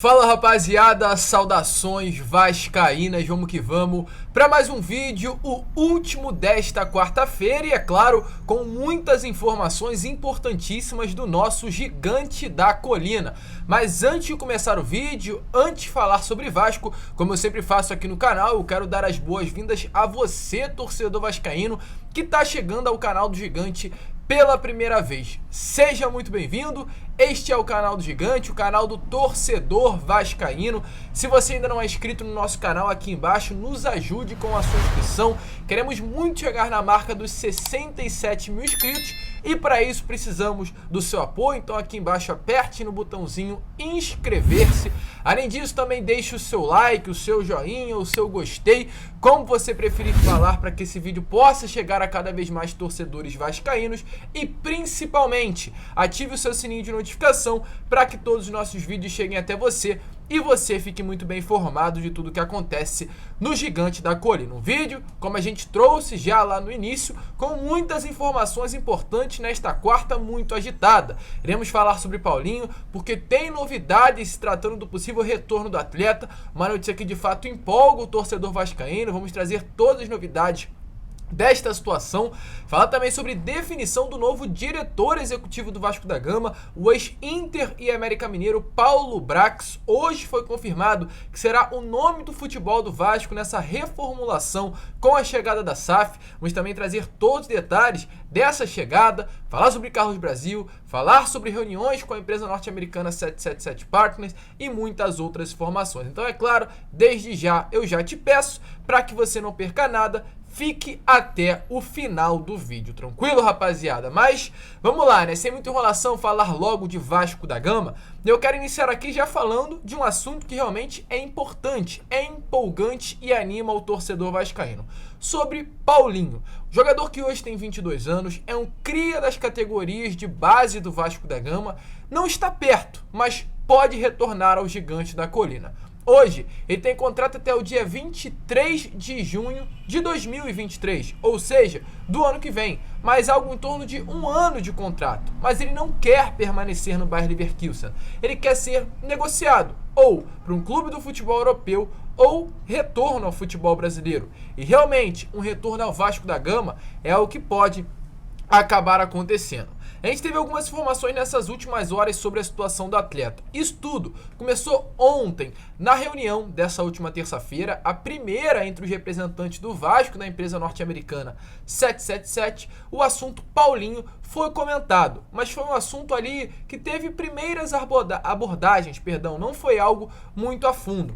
Fala rapaziada, saudações vascaínas, vamos que vamos para mais um vídeo, o último desta quarta-feira e é claro, com muitas informações importantíssimas do nosso gigante da colina. Mas antes de começar o vídeo, antes de falar sobre Vasco, como eu sempre faço aqui no canal, eu quero dar as boas-vindas a você, torcedor vascaíno, que está chegando ao canal do Gigante pela primeira vez. Seja muito bem-vindo, este é o canal do Gigante, o canal do torcedor vascaíno. Se você ainda não é inscrito no nosso canal, aqui embaixo, nos ajude com a sua inscrição. Queremos muito chegar na marca dos 67 mil inscritos e para isso precisamos do seu apoio, então aqui embaixo aperte no botãozinho inscrever-se. Além disso, também deixe o seu like, o seu joinha, o seu gostei, como você preferir falar, para que esse vídeo possa chegar a cada vez mais torcedores vascaínos e principalmente ative o seu sininho de notificação para que todos os nossos vídeos cheguem até você e você fique muito bem informado de tudo que acontece no Gigante da Colina. Um vídeo, como a gente trouxe já lá no início, com muitas informações importantes nesta quarta muito agitada. Iremos falar sobre Paulinho, porque tem novidades se tratando do possível retorno do atleta, uma notícia que de fato empolga o torcedor vascaíno. Vamos trazer todas as novidades desta situação, falar também sobre definição do novo diretor executivo do Vasco da Gama, o ex-Inter e América Mineiro Paulo Brax. Hoje foi confirmado que será o nome do futebol do Vasco nessa reformulação com a chegada da SAF. Vamos também trazer todos os detalhes dessa chegada, falar sobre Carlos Brasil, falar sobre reuniões com a empresa norte-americana 777 Partners e muitas outras informações. Então é claro, desde já eu já te peço para que você não perca nada, fique até o final do vídeo, tranquilo, rapaziada? Mas vamos lá, né? Sem muita enrolação, falar logo de Vasco da Gama. Eu quero iniciar aqui já falando de um assunto que realmente é importante, é empolgante e anima o torcedor vascaíno. Sobre Paulinho, jogador que hoje tem 22 anos, é um cria das categorias de base do Vasco da Gama, não está perto, mas pode retornar ao Gigante da Colina. Hoje, ele tem contrato até o dia 23 de junho de 2023, ou seja, do ano que vem, mais algo em torno de um ano de contrato. Mas ele não quer permanecer no Bayer Leverkusen, ele quer ser negociado, ou para um clube do futebol europeu, ou retorno ao futebol brasileiro. E realmente, um retorno ao Vasco da Gama é o que pode acabar acontecendo. A gente teve algumas informações nessas últimas horas sobre a situação do atleta. Isso tudo começou ontem, na reunião dessa última terça-feira, a primeira entre os representantes do Vasco da empresa norte-americana 777. O assunto Paulinho foi comentado, mas foi um assunto ali que teve primeiras abordagens, não foi algo muito a fundo.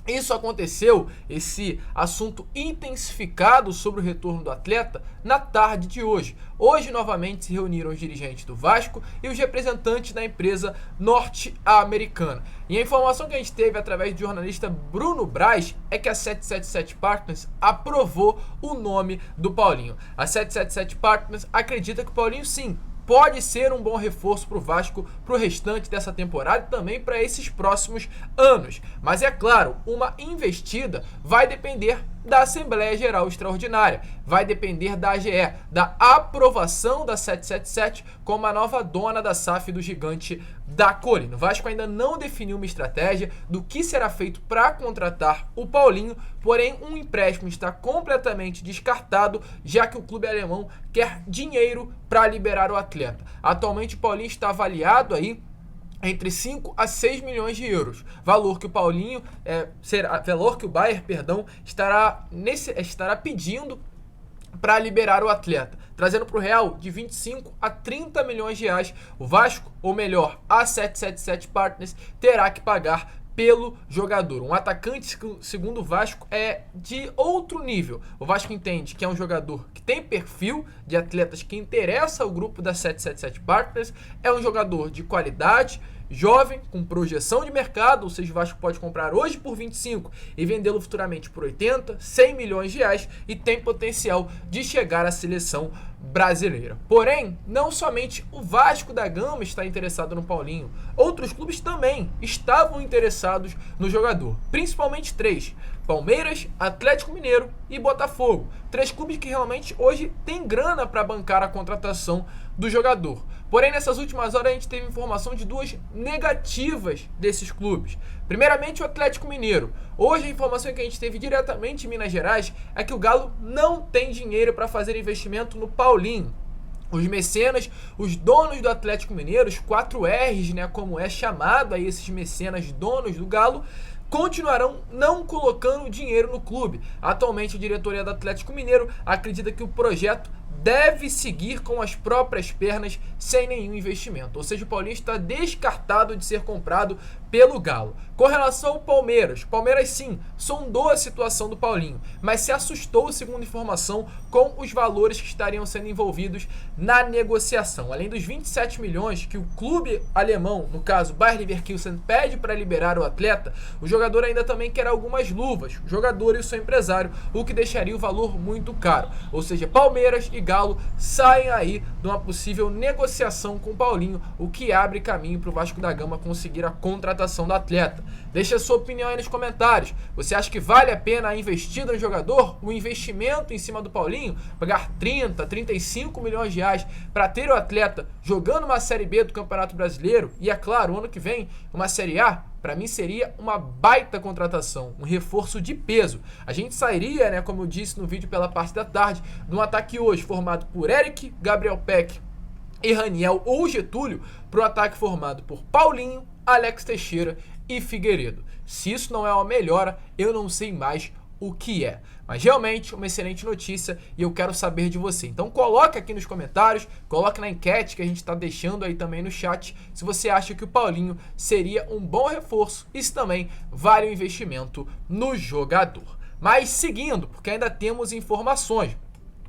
Isso aconteceu, esse assunto intensificado sobre o retorno do atleta, na tarde de hoje. Hoje, novamente, se reuniram os dirigentes do Vasco e os representantes da empresa norte-americana. E a informação que a gente teve através do jornalista Bruno Braz é que a 777 Partners aprovou o nome do Paulinho. A 777 Partners acredita que o Paulinho, sim, pode ser um bom reforço para o Vasco para o restante dessa temporada e também para esses próximos anos. Mas é claro, uma investida vai depender da Assembleia Geral Extraordinária, vai depender da AGE, da aprovação da 777 como a nova dona da SAF do Gigante da Colina. O Vasco ainda não definiu uma estratégia do que será feito para contratar o Paulinho, porém um empréstimo está completamente descartado, já que o clube alemão quer dinheiro para liberar o atleta. Atualmente o Paulinho está avaliado aí entre 5 a 6 milhões de euros, valor que o Paulinho valor que o Bayer, estará pedindo para liberar o atleta, trazendo para o real de 25 a 30 milhões de reais. O Vasco, ou melhor, a 777 Partners, terá que pagar pelo jogador. Um atacante, segundo o Vasco, é de outro nível. O Vasco entende que é um jogador que tem perfil de atletas que interessa ao grupo da 777 Partners, é um jogador de qualidade, jovem, com projeção de mercado, ou seja, o Vasco pode comprar hoje por 25 e vendê-lo futuramente por 80, 100 milhões de reais e tem potencial de chegar à seleção brasileira. Porém, não somente o Vasco da Gama está interessado no Paulinho, outros clubes também estavam interessados no jogador, principalmente três: Palmeiras, Atlético Mineiro e Botafogo. 3 clubes que realmente hoje têm grana para bancar a contratação do jogador. Porém, nessas últimas horas a gente teve informação de 2 negativas desses clubes. Primeiramente, o Atlético Mineiro. Hoje a informação que a gente teve diretamente em Minas Gerais é que o Galo não tem dinheiro para fazer investimento no Paulinho. Os mecenas, os donos do Atlético Mineiro, os 4 R's, né, como é chamado aí esses mecenas donos do Galo, continuarão não colocando dinheiro no clube. Atualmente a diretoria do Atlético Mineiro acredita que o projeto deve seguir com as próprias pernas sem nenhum investimento. Ou seja, o Paulinho está descartado de ser comprado pelo Galo. Com relação ao Palmeiras, sim, sondou a situação do Paulinho, mas se assustou, segundo informação, com os valores que estariam sendo envolvidos na negociação. Além dos 27 milhões que o clube alemão, no caso Bayer Leverkusen, pede para liberar o atleta, o jogador ainda também quer algumas luvas, o jogador e o seu empresário, o que deixaria o valor muito caro. Ou seja, Palmeiras e Galo saem aí de uma possível negociação com o Paulinho, o que abre caminho para o Vasco da Gama conseguir a contratação do atleta. Deixa a sua opinião aí nos comentários. Você acha que vale a pena a investida no jogador? O investimento em cima do Paulinho? Pagar 30, 35 milhões de reais para ter o atleta jogando uma Série B do Campeonato Brasileiro e, é claro, ano que vem, uma Série A? Para mim seria uma baita contratação, um reforço de peso. A gente sairia, né, como eu disse no vídeo pela parte da tarde, de um ataque hoje formado por Eric, Gabriel Peck e Raniel ou Getúlio, para um ataque formado por Paulinho, Alex Teixeira e Figueiredo. Se isso não é uma melhora, eu não sei mais o que é. Mas realmente uma excelente notícia e eu quero saber de você. Então coloca aqui nos comentários, coloca na enquete que a gente está deixando aí também no chat, se você acha que o Paulinho seria um bom reforço e se também vale o investimento no jogador. Mas seguindo, porque ainda temos informações.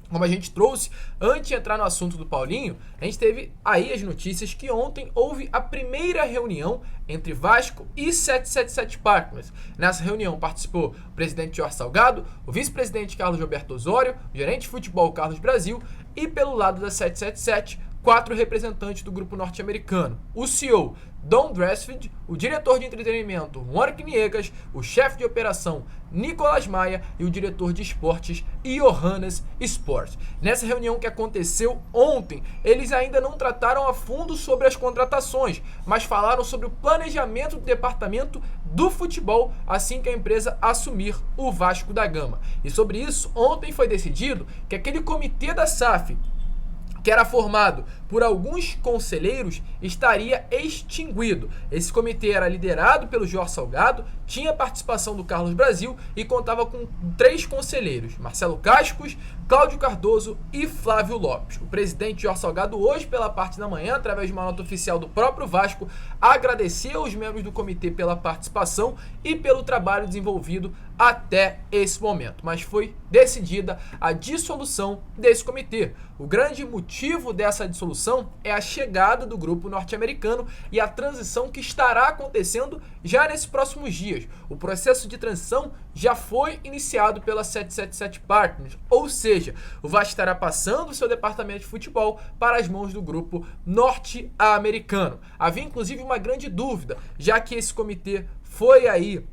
Como a gente trouxe, antes de entrar no assunto do Paulinho, a gente teve aí as notícias que ontem houve a primeira reunião entre Vasco e 777 Partners. Nessa reunião participou o presidente Jorge Salgado, o vice-presidente Carlos Roberto Osório, o gerente de futebol Carlos Brasil e, pelo lado da 777, 4 representantes do grupo norte-americano. O CEO Don Dressfield, o diretor de entretenimento Warwick Niegas, o chefe de operação Nicolas Maia e o diretor de esportes Johannes Sport. Nessa reunião que aconteceu ontem, eles ainda não trataram a fundo sobre as contratações, mas falaram sobre o planejamento do departamento do futebol assim que a empresa assumir o Vasco da Gama. E sobre isso, ontem foi decidido que aquele comitê da SAF, que era formado por alguns conselheiros, estaria extinguido. Esse comitê era liderado pelo Jorge Salgado, tinha participação do Carlos Brasil e contava com 3 conselheiros, Marcelo Cascos, Cláudio Cardoso e Flávio Lopes. O presidente Jorge Salgado hoje, pela parte da manhã, através de uma nota oficial do próprio Vasco, agradeceu os membros do comitê pela participação e pelo trabalho desenvolvido até esse momento. Mas foi decidida a dissolução desse comitê. O grande motivo dessa dissolução é a chegada do grupo norte-americano e a transição que estará acontecendo já nesses próximos dias. O processo de transição já foi iniciado pela 777 Partners, ou seja, o Vasco estará passando o seu departamento de futebol para as mãos do grupo norte-americano. Havia inclusive uma grande dúvida, já que esse comitê foi aí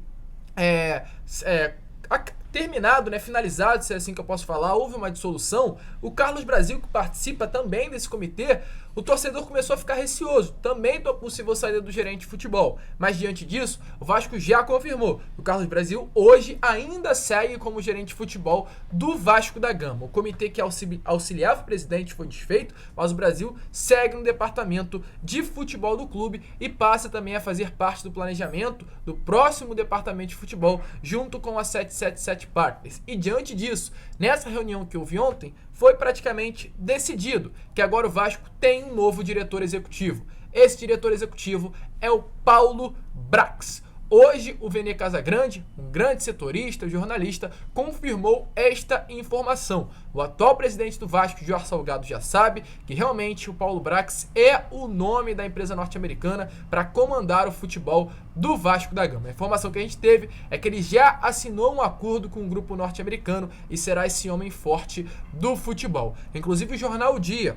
terminado, né, finalizado, se é assim que eu posso falar, houve uma dissolução. O Carlos Brasil, que participa também desse comitê, o torcedor começou a ficar receoso também da possível saída do gerente de futebol. Mas diante disso, o Vasco já confirmou que o Carlos Brasil hoje ainda segue como gerente de futebol do Vasco da Gama. O comitê que auxiliava o presidente foi desfeito, mas o Brasil segue no departamento de futebol do clube e passa também a fazer parte do planejamento do próximo departamento de futebol junto com a 777 Partners. E diante disso, nessa reunião que houve ontem, foi praticamente decidido que agora o Vasco tem um novo diretor executivo. Esse diretor executivo é o Paulo Brax. Hoje, o Vene Casagrande, um grande setorista, jornalista, confirmou esta informação. O atual presidente do Vasco, Jorge Salgado, já sabe que realmente o Paulo Brax é o nome da empresa norte-americana para comandar o futebol do Vasco da Gama. A informação que a gente teve é que ele já assinou um acordo com o grupo norte-americano e será esse homem forte do futebol. Inclusive o jornal O Dia,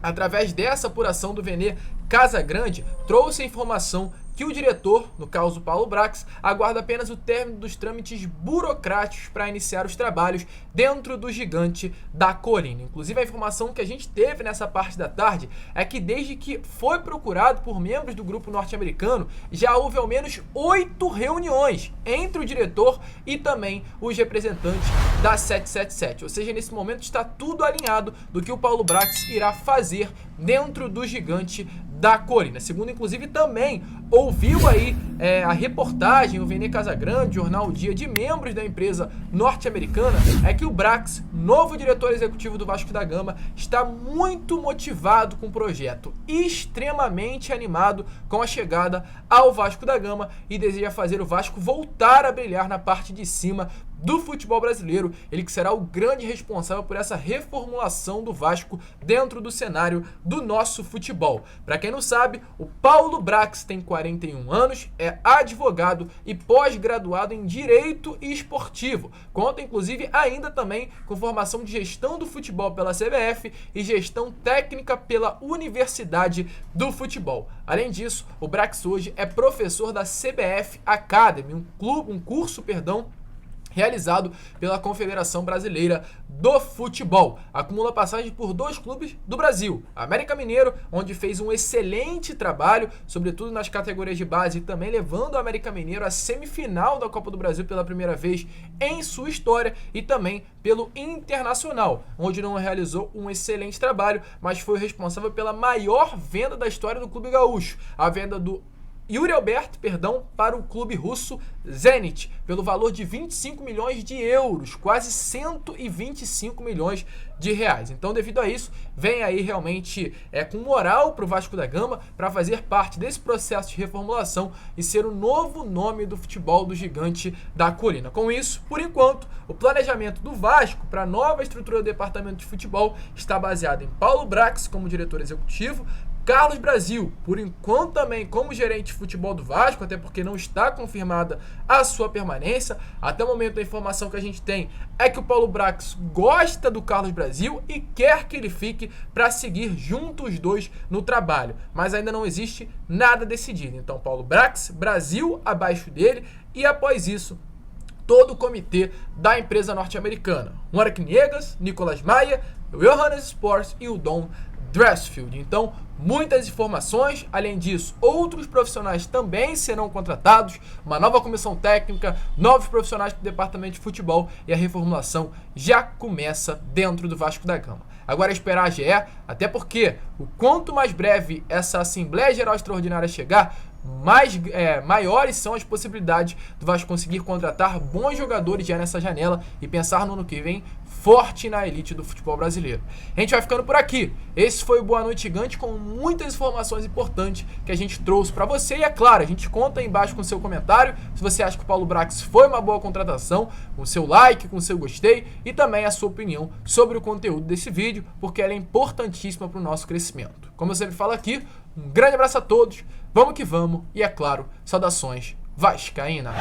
através dessa apuração do Vene Casagrande, trouxe a informação que o diretor, no caso Paulo Brax, aguarda apenas o término dos trâmites burocráticos para iniciar os trabalhos dentro do gigante da Colina. Inclusive, a informação que a gente teve nessa parte da tarde é que desde que foi procurado por membros do grupo norte-americano, já houve ao menos 8 reuniões entre o diretor e também os representantes da 777. Ou seja, nesse momento está tudo alinhado do que o Paulo Brax irá fazer dentro do gigante da Colina. Segundo, inclusive, também ouviu aí a reportagem, o Vene Casagrande, jornal O Dia, de membros da empresa norte-americana, é que o Brax, novo diretor executivo do Vasco da Gama, está muito motivado com o projeto, extremamente animado com a chegada ao Vasco da Gama e deseja fazer o Vasco voltar a brilhar na parte de cima do futebol brasileiro. Ele que será o grande responsável por essa reformulação do Vasco dentro do cenário do nosso futebol. Para quem não sabe, o Paulo Brax tem 41 anos, é advogado e pós-graduado em Direito Esportivo. Conta, inclusive, ainda também com formação de gestão do futebol pela CBF e gestão técnica pela Universidade do Futebol. Além disso, o Brax hoje é professor da CBF Academy, um curso realizado pela Confederação Brasileira do Futebol. Acumula passagem por 2 clubes do Brasil, América Mineiro, onde fez um excelente trabalho, sobretudo nas categorias de base, e também levando o América Mineiro à semifinal da Copa do Brasil pela primeira vez em sua história, e também pelo Internacional, onde não realizou um excelente trabalho, mas foi responsável pela maior venda da história do clube gaúcho, a venda do Yuri Alberto, para o clube russo Zenit, pelo valor de 25 milhões de euros, quase 125 milhões de reais. Então, devido a isso, vem aí realmente com moral para o Vasco da Gama para fazer parte desse processo de reformulação e ser o novo nome do futebol do gigante da Colina. Com isso, por enquanto, o planejamento do Vasco para a nova estrutura do departamento de futebol está baseado em Paulo Brax como diretor executivo, Carlos Brasil, por enquanto também como gerente de futebol do Vasco, até porque não está confirmada a sua permanência. Até o momento a informação que a gente tem é que o Paulo Brax gosta do Carlos Brasil e quer que ele fique para seguir juntos os dois no trabalho, mas ainda não existe nada decidido. Então Paulo Brax, Brasil abaixo dele e após isso todo o comitê da empresa norte-americana. Mark Niegas, Nicolas Maia, o Johannes Sports e o Dom Dressfield. Então, muitas informações. Além disso, outros profissionais também serão contratados, uma nova comissão técnica, novos profissionais para o departamento de futebol e a reformulação já começa dentro do Vasco da Gama. Agora é esperar a GE, até porque o quanto mais breve essa Assembleia Geral Extraordinária chegar, maiores são as possibilidades do Vasco conseguir contratar bons jogadores já nessa janela e pensar no ano que vem forte na elite do futebol brasileiro. A gente vai ficando por aqui. Esse foi o Boa Noite Gigante com muitas informações importantes que a gente trouxe para você. E é claro, a gente conta aí embaixo com o seu comentário se você acha que o Paulo Brax foi uma boa contratação, com o seu like, com o seu gostei e também a sua opinião sobre o conteúdo desse vídeo, porque ela é importantíssima para o nosso crescimento. Como eu sempre falo aqui, um grande abraço a todos, vamos que vamos e, é claro, saudações vascaína!